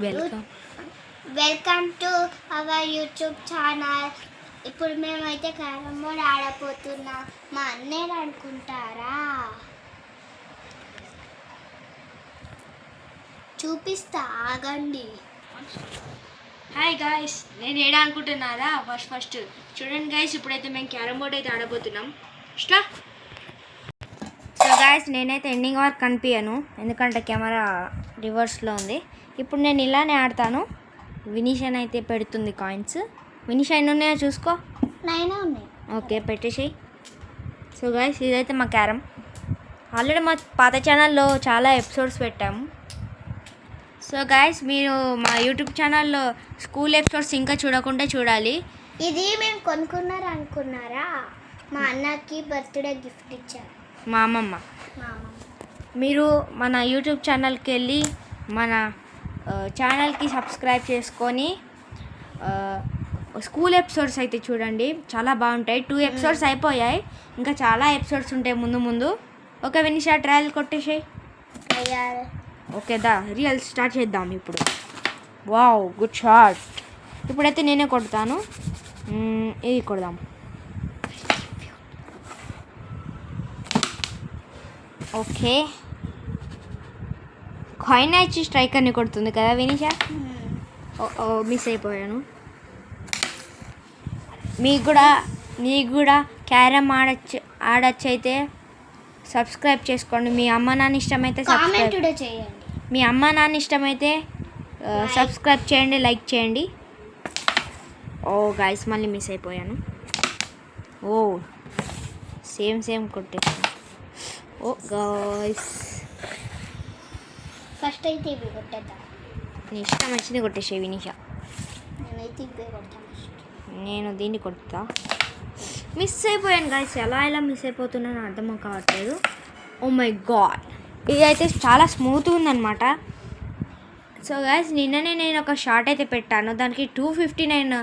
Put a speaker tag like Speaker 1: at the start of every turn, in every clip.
Speaker 1: Welcome
Speaker 2: welcome to our YouTube channel. ఇప్పుడు మేమైతే carrom board ఆడపోతున్నాం. మా అన్నయ్య అనుకుంటారా? చూపిస్తా, ఆగండి.
Speaker 1: హాయ్ గాయస్, నేను ఏడా అనుకుంటున్నారా? ఫస్ట్ చూడండి గాయస్, ఇప్పుడైతే మేము క్యారమ్ బోర్డ్ అయితే ఆడబోతున్నాం. స్టార్ట్. సో గాయస్, నేనైతే ఎండింగ్ వరకు కనిపించను ఎందుకంటే కెమెరా రివర్స్లో ఉంది. ఇప్పుడు నేను ఇలానే ఆడతాను. వినీషన్ అయితే పెడుతుంది కాయిన్స్. వినీష్ అయిన ఉన్నాయో చూసుకో.
Speaker 2: 9 ఉన్నాయి.
Speaker 1: ఓకే, పెట్టేసేయి. సో గాయస్, ఇదైతే మా క్యారమ్. ఆల్రెడీ మా పాత ఛానల్లో చాలా ఎపిసోడ్స్ పెట్టాము. సో గాయస్, మీరు మా యూట్యూబ్ ఛానల్లో స్కూల్ ఎపిసోడ్స్ ఇంకా చూడకుండా చూడాలి.
Speaker 2: ఇది మేము కొనుక్కున్నారు అనుకున్నారా? మా అన్నకి బర్త్డే గిఫ్ట్ ఇచ్చారు
Speaker 1: మా అమ్మమ్మ. మీరు మన యూట్యూబ్ ఛానల్కి వెళ్ళి మన ఛానల్కి సబ్స్క్రైబ్ చేసుకొని స్కూల్ ఎపిసోడ్స్ అయితే చూడండి, చాలా బాగుంటాయి. 2 ఎపిసోడ్స్ అయిపోయాయి, ఇంకా చాలా ఎపిసోడ్స్ ఉంటాయి ముందు. ఓకే వినిషా, ట్రయల్ కొట్టేసాయి. ఓకే దా రియల్ స్టార్ట్ చేద్దాం ఇప్పుడు. Wow, good shot. ఇప్పుడైతే నేనే కొడతాను. ఇది కొడదాం. ఓకే, కాయిన్ ఇచ్చి స్ట్రైకర్ని కొడుతుంది కదా వినిషా. మిస్ అయిపోయాను. నీకు కూడా క్యారమ్ ఆడచ్చు అయితే సబ్స్క్రైబ్ చేసుకోండి. మీ అమ్మ నాన్న ఇష్టమైతే
Speaker 2: కామెంట్ కూడా చేయండి.
Speaker 1: మీ అమ్మ నాన్న ఇష్టమైతే సబ్స్క్రైబ్ చేయండి, లైక్ చేయండి. ఓ గాయస్, మళ్ళీ మిస్ అయిపోయాను. ఓ సేమ్ కొట్టేసాను. ఓ గాయస్,
Speaker 2: ఫస్ట్ అయితే ఇవి కొట్టేద్దాం.
Speaker 1: నీ ఇష్టం వచ్చింది కొట్టేసే వినిషా.
Speaker 2: నేనైతే ఇవే కొడతాను.
Speaker 1: నేను దీన్ని కొడతా. మిస్ అయిపోయాను గాయస్, ఎలా మిస్ అయిపోతున్నానో అర్థం కావట్లేదు. ఓ మై గాడ్, ఇది అయితే చాలా స్మూత్గా ఉందన్నమాట. సో గాయస్, నిన్ననే నేను ఒక షార్ట్ అయితే పెట్టాను, దానికి 259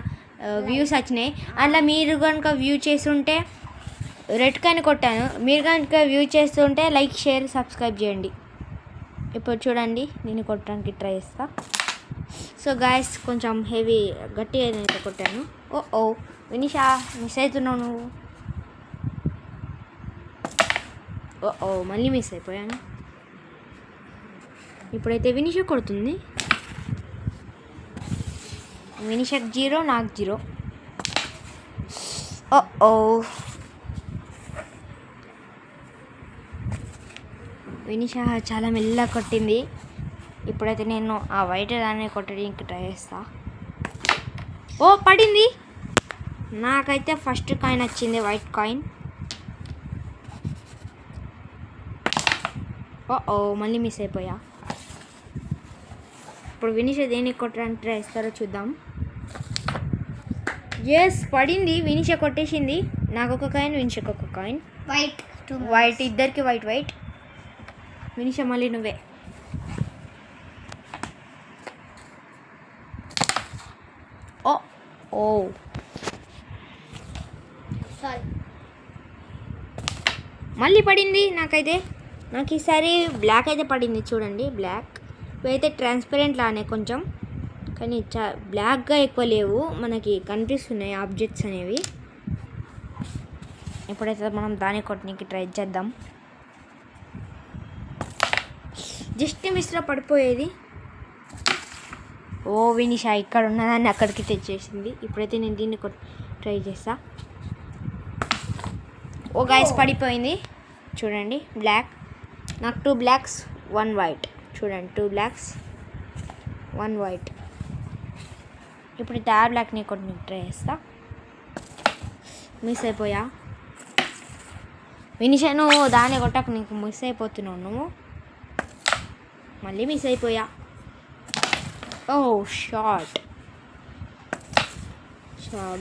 Speaker 1: వ్యూస్ వచ్చినాయి. అట్లా మీరు కనుక వ్యూ చేస్తుంటే రెడ్ కాయిన్ కొట్టాను. మీరు కనుక వ్యూ చేస్తుంటే లైక్, షేర్, సబ్స్క్రైబ్ చేయండి. ఇప్పుడు చూడండి, నేను కొట్టడానికి ట్రై చేస్తా. సో గాయస్, కొంచెం హెవీ గట్టిగా అయితే కొట్టాను. ఓ వినిషా, మిస్ అవుతున్నావు నువ్వు. ఓ మళ్ళీ మిస్ అయిపోయాను. ఇప్పుడైతే వినిషా కొడుతుంది. వినిషాకి 0, నాకు 0. ఓ వినిషా చాలా మెల్లగా కొట్టింది. ఇప్పుడైతే నేను ఆ వైట్ దాన్ని కొట్టడానికి ట్రై చేస్తా. ఓ పడింది. నాకైతే ఫస్ట్ కాయిన్ వచ్చింది, వైట్ కాయిన్. ఓ మళ్ళీ మిస్ అయిపోయా. ఇప్పుడు వినిషా దేనికి కొట్టడానికి ట్రై చేస్తారో చూద్దాం. ఎస్, పడింది. వినిషా కొట్టేసింది. నాకు ఒక కాయిన్, వినిషాకి ఒక కాయిన్. వైట్ ఇద్దరికి వైట్. వినిషా మళ్ళీ నువ్వే. ఓ మళ్ళీ పడింది నాకైతే. నాకు ఈసారి బ్లాక్ అయితే పడింది. చూడండి, బ్లాక్. ఇవైతే ట్రాన్స్పరెంట్ లానే కొంచెం, కానీ బ్లాక్గా ఎక్కువ లేవు, మనకి కనిపిస్తున్నాయి ఆబ్జెక్ట్స్ అనేవి. ఇప్పుడైతే మనం దాన్ని కొట్టడానికి ట్రై చేద్దాం. జస్ట్ మిస్లో పడిపోయేది. ఓ వినిషా ఇక్కడ ఉన్నదాన్ని అక్కడికి తెచ్చేసింది. ఇప్పుడైతే నేను దీన్ని ట్రై చేస్తా. ఓ గాయస్, పడిపోయింది. చూడండి, బ్లాక్. నాకు 2 బ్లాక్స్ 1 వైట్. చూడండి, 2 బ్లాక్స్ 1 వైట్. ఇప్పుడు ఆ బ్లాక్ని కొన్ని ట్రై చేస్తా. మిస్ అయిపోయా. వినిషా, నువ్వు దాన్ని కొట్టక నీకు మిస్ అయిపోతున్నావు నువ్వు. మళ్ళీ మిస్ అయిపోయా. ఓ షార్ట్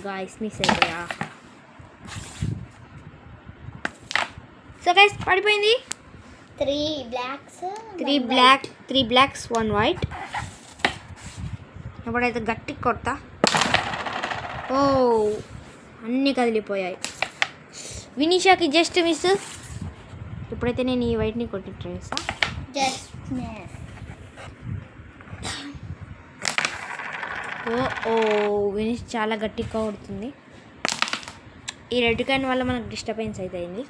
Speaker 1: గాయస్, మిస్ అయిపోయా. సో గైస్, పడిపోయింది.
Speaker 2: 3
Speaker 1: బ్లాక్స్ 1 వైట్. ఇప్పుడైతే గట్టి కొడతా. ఓ అన్నీ కదిలిపోయాయి. వినిషాకి జస్ట్ మిస్. ఇప్పుడైతే నేను ఈ వైట్ని కొట్టి ట్రై చేస్తా. ఓ వినిష్ చాలా గట్టిగా కొడుతుంది. ఈ రెడ్ కాయిన్ వల్ల మనకు డిస్టర్బెన్స్ అవుతుంది.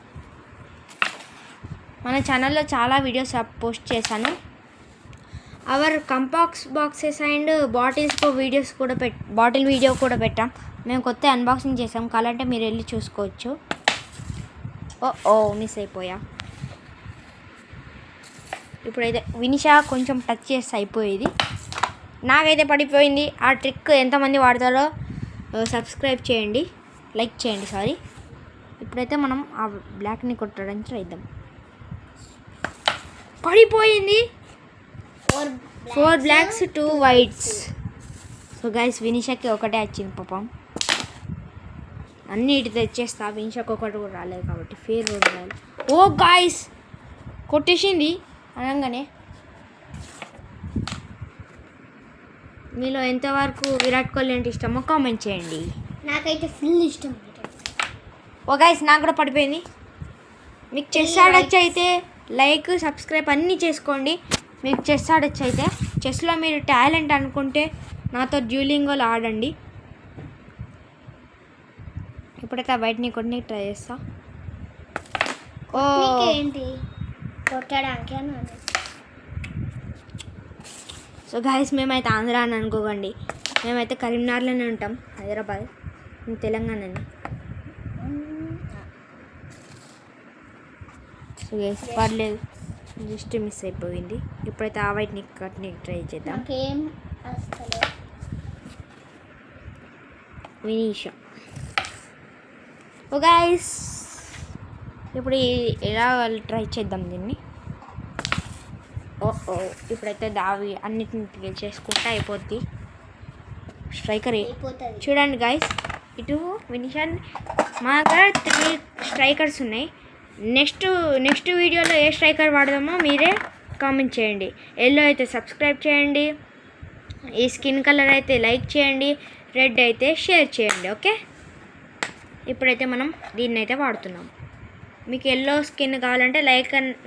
Speaker 1: మన ఛానల్లో చాలా వీడియోస్ పోస్ట్ చేశాను. అవర్ కంపాక్స్ బాక్సెస్ అండ్ బాటిల్స్ వీడియోస్ కూడా బాటిల్ వీడియో కూడా పెట్టాం. మేము కొత్త అన్బాక్సింగ్ చేసాం, కావాలంటే మీరు వెళ్ళి చూసుకోవచ్చు. ఓ మిస్ అయిపోయా. ఇప్పుడైతే వినిషా కొంచెం టచ్ చేస్తే అయిపోయేది. నాకైతే పడిపోయింది. ఆ ట్రిక్ ఎంతమంది వాడతారో సబ్స్క్రైబ్ చేయండి, లైక్ చేయండి. సారీ. ఇప్పుడైతే మనం ఆ బ్లాక్ని కొట్టడానికి ట్రై చేద్దాం. పడిపోయింది. 4 బ్లాక్స్ 2 వైట్స్. సో గైస్ వినిషాకి ఒకటే వచ్చింది పాపం. అన్నీ ఇటు తెచ్చేస్తా. వినిషాకి ఒకటి కూడా రాలేదు కాబట్టి ఫేర్ కూడా రాలేదు. ఓ గాయస్ కొట్టేసింది అనగానే. మీలో ఎంతవరకు విరాట్ కోహ్లీ అంటే ఇష్టమో కామెంట్ చేయండి.
Speaker 2: నాకైతే ఫుల్ ఇష్టం.
Speaker 1: ఓ గైస్ నాకు కూడా పడిపోయింది. మీకు చెస్ ఆడొచ్చు అయితే లైక్ సబ్స్క్రైబ్ అన్నీ చేసుకోండి. మీకు చెస్ ఆడొచ్చు అయితే, చెస్లో మీరు టాలెంట్ అనుకుంటే నాతో డ్యూలింగోలో ఆడండి. ఇప్పుడైతే బయటని కొట్టి ట్రై చేస్తా. ఓ
Speaker 2: ఏంటి కొట్టడానికి అన్నాను.
Speaker 1: సో గాయస్ మేమైతే ఆంధ్ర అని అనుకోకండి, మేమైతే కరీంనగర్లోనే ఉంటాం. హైదరాబాద్ తెలంగాణని. సో గైస్ పర్లేదు, జస్ట్ మిస్ అయిపోయింది. ఇప్పుడైతే ఆ వైట్ని కట్ని ట్రై చేద్దాం. వినీషా. ఓ గైస్ ఇప్పుడు ఎలా ట్రై చేద్దాం దీన్ని. ఓ ఇప్పుడైతే దావి అన్నిటిని చేసుకుంటే అయిపోద్ది. స్ట్రైకర్ చూడండి గైస్, ఇటు వినిషన్ మా దగ్గర 3 స్ట్రైకర్స్ ఉన్నాయి. నెక్స్ట్ వీడియోలో ఏ స్ట్రైకర్ వాడదామో మీరే కామెంట్ చేయండి. ఎల్లో అయితే సబ్స్క్రైబ్ చేయండి, ఈ స్కిన్ కలర్ అయితే లైక్ చేయండి, రెడ్ అయితే షేర్ చేయండి. ఓకే, ఇప్పుడైతే మనం దీన్ని అయితే వాడుతున్నాం. మీకు ఎల్లో స్కిన్ కావాలంటే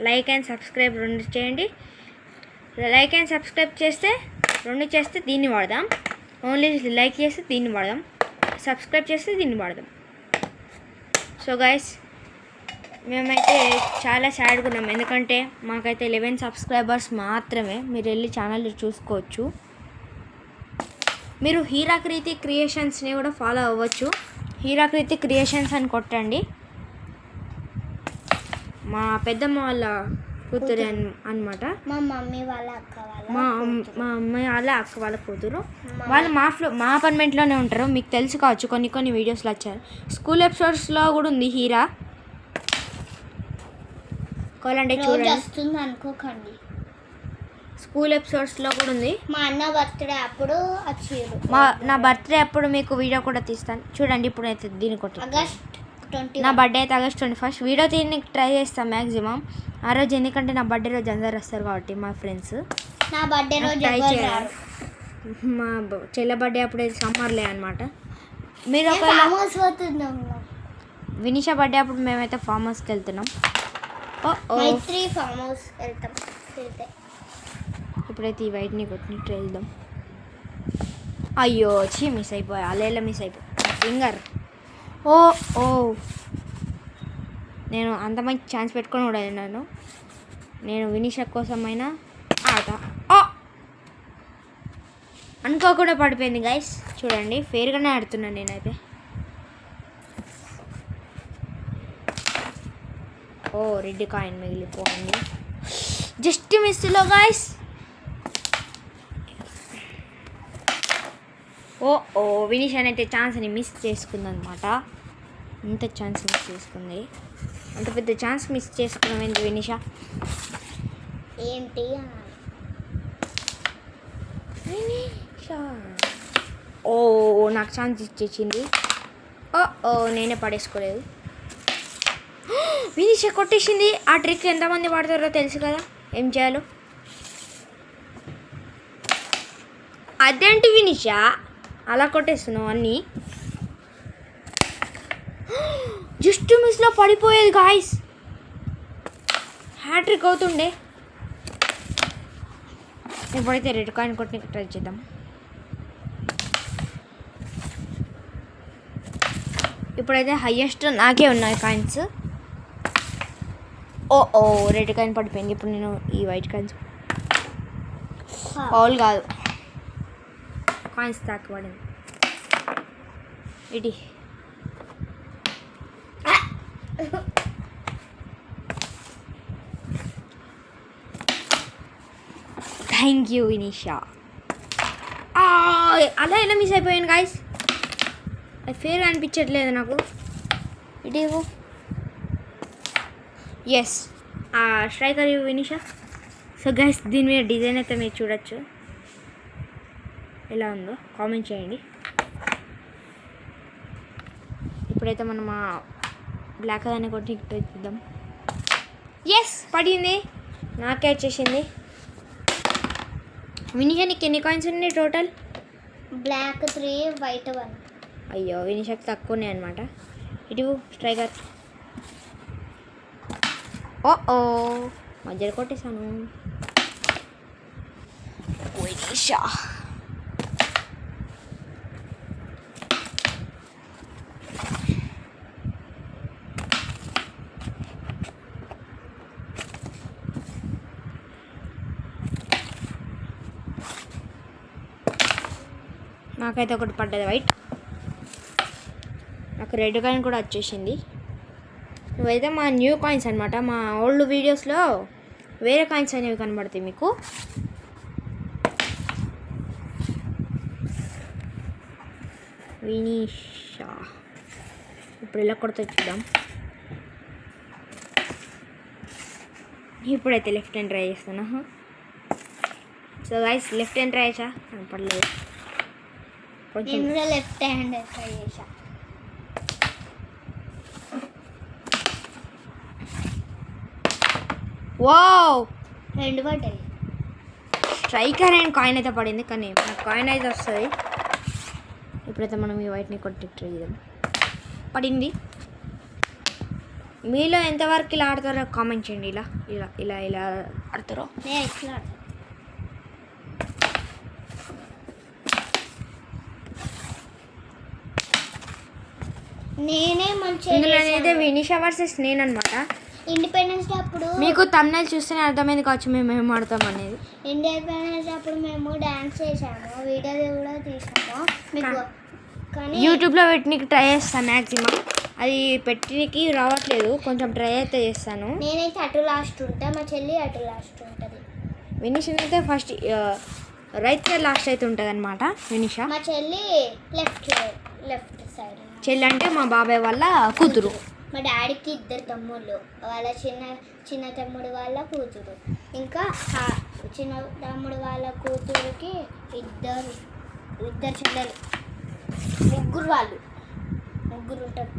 Speaker 1: లైక్ అండ్ సబ్స్క్రైబ్ 2 చేయండి. లైక్ అండ్ సబ్స్క్రైబ్ చేస్తే 2 చేస్తే దీన్ని వాడదాం. ఓన్లీ లైక్ చేస్తే దీన్ని వాడదాం, సబ్స్క్రైబ్ చేస్తే దీన్ని వాడదాం. సో గైస్ మేమైతే చాలా సాడ్గా ఉన్నాం, ఎందుకంటే మాకైతే 11 సబ్స్క్రైబర్స్ మాత్రమే. మీరు వెళ్ళి ఛానల్ చూసుకోవచ్చు. మీరు హీరాకృతి క్రియేషన్స్ని కూడా ఫాలో అవ్వచ్చు. హీరాకృతి క్రియేషన్స్ అని కొట్టండి. మా పెద్దమ్మ వాళ్ళ కూతురు అనమాట.
Speaker 2: మా మమ్మీ వాళ్ళ అక్క వాళ్ళ
Speaker 1: మా అమ్మాయి వాళ్ళ అక్క వాళ్ళ కూతురు. వాళ్ళు మా అపార్ట్మెంట్లోనే ఉంటారు. మీకు తెలుసు కావచ్చు, కొన్ని వీడియోస్లో వచ్చారు. స్కూల్ ఎపిసోడ్స్లో కూడా ఉంది హీరా. కావాలంటే చూడండి,
Speaker 2: వస్తుంది అనుకోకండి.
Speaker 1: స్కూల్ ఎపిసోడ్స్లో కూడా ఉంది.
Speaker 2: మా అన్న బర్త్డే అప్పుడు వచ్చారు.
Speaker 1: నా బర్త్డే అప్పుడు మీకు వీడియో కూడా తీస్తాను చూడండి. ఇప్పుడు అయితే దీన్ని కొట్టి
Speaker 2: ఆగస్ట్ 20.
Speaker 1: నా బర్త్డే అయితే ఆగస్ట్ 21 వీడియో తీయడానికి ట్రై చేస్తాను మ్యాక్సిమం ఆ రోజు, ఎందుకంటే నా బర్త్డే రోజు అందరు వస్తారు కాబట్టి మా ఫ్రెండ్స్.
Speaker 2: నా బర్త్డే రోజు
Speaker 1: ట్రై చేయాలి. మా చెల్లె బర్త్డే అప్పుడు సమ్మర్లే అనమాట. మీరు వినిషా బర్త్డే అప్పుడు మేమైతే ఫామ్ హౌస్కి వెళ్తున్నాం.
Speaker 2: ఫామ్ హౌస్ వెళ్తాం.
Speaker 1: ఇప్పుడైతే ఈ వైట్ని కొట్టి ట్రై చేద్దాం. అయ్యో మిస్ అయిపోయా, అలా మిస్ అయిపోయా ఫింగర్. ఓ నేను అంత మంచి ఛాన్స్ పెట్టుకొని కూడా నేను వినిషా కోసమైనా ఆడతా. అనుకోకుండా పడిపోయింది గైస్. చూడండి ఫేర్గానే ఆడుతున్నాను నేనైతే. రెడ్ కాయిన్ మిగిలిపోయింది జస్ట్ మిస్లో గైస్. వినిషాన్ అయితే ఛాన్స్ని మిస్ చేసుకుందనమాట. ఇంత ఛాన్స్ మిస్ చేసుకుంది, అంత పెద్ద ఛాన్స్ మిస్ చేసుకున్నాం ఏంటి వినిషా?
Speaker 2: ఏంటి
Speaker 1: నాకు ఛాన్స్ ఇచ్చేసింది. నేనే పడేసుకోలేదు. వినిషా కొట్టేసింది. ఆ ట్రిక్ ఎంతమంది వాడతారో తెలుసు కదా, ఏం చేయాలో. అదేంటి వినిషా అలా కొట్టేస్తున్నావు అన్నీ? జస్ట్ మిస్లో పడిపోయేది గాయస్. హ్యాట్రిక్ అవుతుండే. ఇప్పుడైతే రెడ్ కాయిన్ కొట్టి ట్రై చేద్దాం. ఇప్పుడైతే హయ్యెస్ట్ నాకే ఉన్నాయి కాయిన్స్. ఓ రెడ్ కాయిన్ పడిపోయింది. ఇప్పుడు నేను ఈ వైట్ కాయిన్స్ పౌల్ కాదు కాయిన్స్ తాకబడింది. ఇటీ థ్యాంక్ యూ వినీషా. అలా ఎలా మిస్ అయిపోయాను గాయస్, అది ఫేర్ అనిపించట్లేదు నాకు. ఇటు ఎస్ స్ట్రైకర్ వినీషా. సో గైస్ దీని మీద డిజైన్ అయితే మీరు చూడొచ్చు, ఎలా ఉందో కామెంట్ చేయండి. ఇప్పుడైతే మనం ఆ బ్లాక్ దాన్ని కొట్టి ఇద్దాం. ఎస్ పడింది, నాకే వచ్చేసింది. వినీషా నీకు ఎన్ని కాయిన్స్ ఉన్నాయి టోటల్?
Speaker 2: Black 3 white 1.
Speaker 1: అయ్యో వినీషాకి తక్కువ ఉన్నాయి అనమాట. ఇటు స్ట్రైకర్. ఓ మధ్యలో కొట్టేశాను. వినీషా నాకైతే ఒకటి పడ్డది వైట్. నాకు రెడ్ కాయిన్ కూడా వచ్చేసింది. ఇవైతే మా న్యూ కాయిన్స్ అనమాట. మా ఓల్డ్ వీడియోస్లో వేరే కాయిన్స్ అనేవి కనబడతాయి మీకు. వినీషా ఇప్పుడు ఇలా కొడితే చూద్దాం. ఇప్పుడైతే లెఫ్ట్ హ్యాండ్ ట్రై చేస్తాను. So guys left hand try చేసా, పడలేదు.
Speaker 2: నేను కూడా లెఫ్ట్ హ్యాండ్ ట్రై చేసా.
Speaker 1: వావ్
Speaker 2: 2 పడ్డాయి.
Speaker 1: స్ట్రైకర్ అండ్ కాయిన్ అయితే పడింది, కానీ నాకు కాయిన్ అయితే వస్తుంది. ఇప్పుడైతే మనం ఈ వైట్ని కొట్టి ట్రై చేద్దాం. పడింది. మీలో ఎంతవరకు ఇలా ఆడతారో కామెంట్ చేయండి. ఇలా ఇలా ఇలా ఇలా ఆడతారో.
Speaker 2: నేను ఇట్లా నేనే మంచిగా
Speaker 1: ఇందులో అయితే వినీషా వర్సెస్ నేను అనమాట.
Speaker 2: ఇండిపెండెన్స్ డే అప్పుడు
Speaker 1: మీకు తమ్నైల్ చూస్తేనే అర్థమైంది కావచ్చు మేము ఏం ఆడతాం అనేది.
Speaker 2: ఇండిపెండెన్స్ డే అప్పుడు మేము డ్యాన్స్ చేసాము, వీడియో కూడా తీసాము మీకు. కానీ
Speaker 1: యూట్యూబ్లో పెట్టడానికి ట్రై చేస్తాను, మ్యాక్సిమం అది పెట్టడానికి రావట్లేదు, కొంచెం ట్రై అయితే చేస్తాను.
Speaker 2: నేనైతే అటు లాస్ట్ ఉంటా, మా చెల్లి అటు లాస్ట్ ఉంటుంది.
Speaker 1: వినీషా అయితే ఫస్ట్ రైట్ సైడ్ లాస్ట్ అయితే ఉంటుంది అనమాట. వినీషా
Speaker 2: మా చెల్లి లెఫ్ట్ సైడ్.
Speaker 1: చెల్లి అంటే మా బాబాయ్ వాళ్ళ కూతురు.
Speaker 2: మా డాడీకి 2 తమ్ముళ్ళు, వాళ్ళ చిన్న తమ్ముడు వాళ్ళ కూతురు, ఇంకా చిన్న తమ్ముడు వాళ్ళ కూతురుకి ఇద్దరు చెల్లెలు, ముగ్గురు ఉంటారు.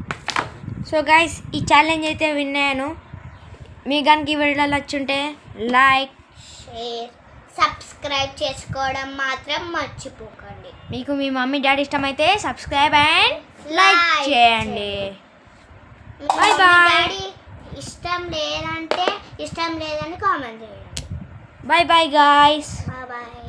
Speaker 1: సో గైస్ ఈ ఛాలెంజ్ అయితే విన్నాను. మీ కనుక ఈ వీడియోలు వచ్చుంటే లైక్,
Speaker 2: షేర్, సబ్స్క్రైబ్ చేసుకోవడం మాత్రం మర్చిపోకండి.
Speaker 1: మీకు మీ మమ్మీ డాడీ ఇష్టమైతే సబ్స్క్రైబ్ అండ్ లైక్ చేయండి. Bye bye.
Speaker 2: ఇష్టం లేదంటే ఇష్టం లేదని కామెంట్ చేయండి.
Speaker 1: Bye bye guys.
Speaker 2: బాయ్.